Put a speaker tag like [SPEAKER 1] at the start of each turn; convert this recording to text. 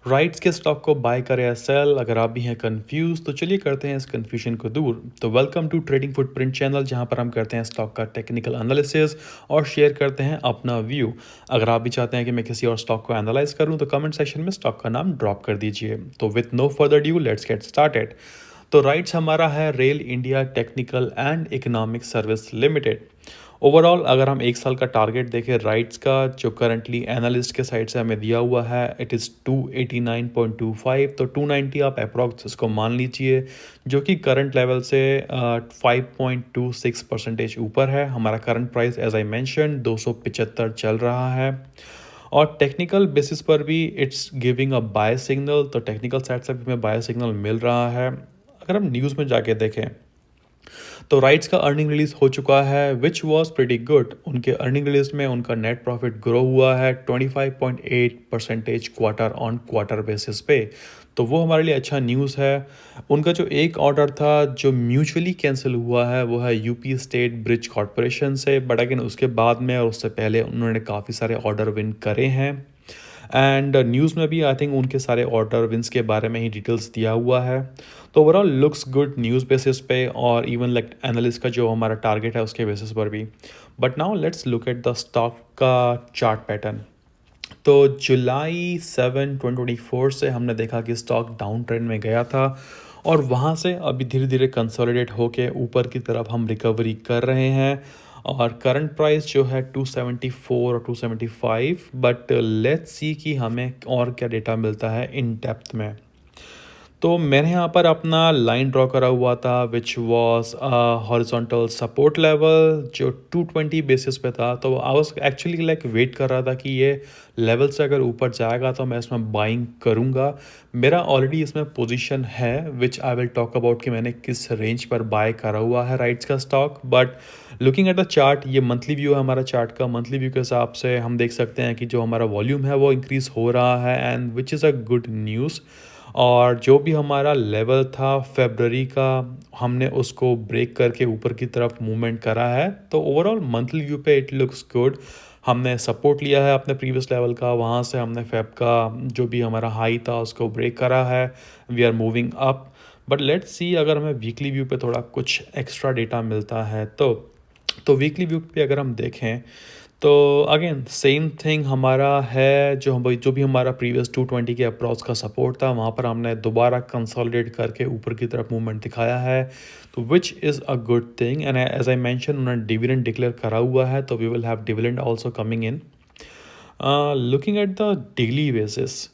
[SPEAKER 1] Rights के stock को bye करें या सेल, अगर आप भी हैं कंफ्यूज तो चलिए करते हैं इस कंफ्यूजन को दूर। तो welcome to trading footprint channel, जहां पर हम करते हैं स्टॉक का टेक्निकल एनालिसिस और शेयर करते हैं अपना व्यू। अगर आप भी चाहते हैं कि मैं किसी और स्टॉक को एनालाइज करूं तो कमेंट सेक्शन में स्टॉक का नाम ड्रॉप कर दीजिए। तो with no further due let's get started. तो राइट्स हमारा है rail India technical and economic service limited. Overall अगर हम एक साल का टारगेट देखें राइट्स का, जो करंटली एनालिस्ट के साइड से हमें दिया हुआ है, इट इज़ 289.25। तो 290 आप अप्रॉक्स इसको मान लीजिए, जो कि करंट लेवल से 5.26% ऊपर है। हमारा current price as I mention 275 चल रहा है। और टेक्निकल बेसिस पर भी it's giving a buy signal, तो टेक्निकल साइड से भी हमें बाय सिग्नल मिल रहा है। अगर हम न्यूज़ में जाके देखें तो राइट्स का अर्निंग रिलीज हो चुका है, विच वॉज प्रिटी गुड। उनके अर्निंग रिलीज में उनका नेट प्रॉफिट ग्रो हुआ है 25.8% क्वार्टर ऑन क्वार्टर बेसिस पे। तो वो हमारे लिए अच्छा न्यूज़ है। उनका जो एक ऑर्डर था जो म्यूचुअली कैंसिल हुआ है वो है यूपी स्टेट ब्रिज कॉरपोरेशन से, बट अगेन उसके बाद में और उससे पहले उन्होंने काफ़ी सारे ऑर्डर विन करे हैं। एंड न्यूज़ में भी आई थिंक उनके सारे ऑर्डर विंस के बारे में ही डिटेल्स दिया हुआ है। तो overall looks good news basis पे और इवन लाइक एनालिस्ट का जो हमारा टारगेट है उसके बेसिस पर भी। But now let's look at the stock का चार्ट पैटर्न। तो जुलाई 7 2024 से हमने देखा कि स्टॉक डाउन ट्रेंड में गया था और वहाँ से अभी धीरे धीरे कंसोलिडेट होके ऊपर की तरफ हम रिकवरी कर रहे हैं। और करंट प्राइस जो है 274 और 275, बट लेट्स सी कि हमें और क्या डेटा मिलता है इन डेप्थ में। तो मैंने यहाँ पर अपना लाइन ड्रॉ करा हुआ था which was horizontal support level जो 220 बेसिस पे था। तो I was actually like wait कर रहा था कि ये लेवल से अगर ऊपर जाएगा तो मैं इसमें बाइंग करूँगा। मेरा ऑलरेडी इसमें पोजीशन है विच आई विल टॉक अबाउट कि मैंने किस रेंज पर बाय करा हुआ है राइट्स का stock. But looking at the chart, ये मंथली व्यू है हमारा चार्ट का। मंथली व्यू के हिसाब से हम देख सकते हैं कि जो हमारा वॉल्यूम है वो इंक्रीज़ हो रहा है and which is a good news. और जो भी हमारा लेवल था फरवरी का, हमने उसको ब्रेक करके ऊपर की तरफ मूवमेंट करा है। तो ओवरऑल मंथली व्यू पे इट लुक्स गुड। हमने सपोर्ट लिया है अपने प्रीवियस लेवल का, वहाँ से हमने फेब का जो भी हमारा हाई था उसको ब्रेक करा है। We are moving up. But let's see अगर हमें वीकली व्यू पे थोड़ा कुछ एक्स्ट्रा डेटा मिलता है तो वीकली व्यू पे अगर हम देखें तो अगेन सेम थिंग हमारा है, जो भी हमारा प्रीवियस 220 के अप्रॉक्स का सपोर्ट था वहाँ पर हमने दोबारा कंसोलिडेट करके ऊपर की तरफ मूवमेंट दिखाया है। तो which is a good thing and as I mention उन्होंने डिविडेंड डिक्लेयर करा हुआ है, तो we will have dividend also coming in. Looking at the daily basis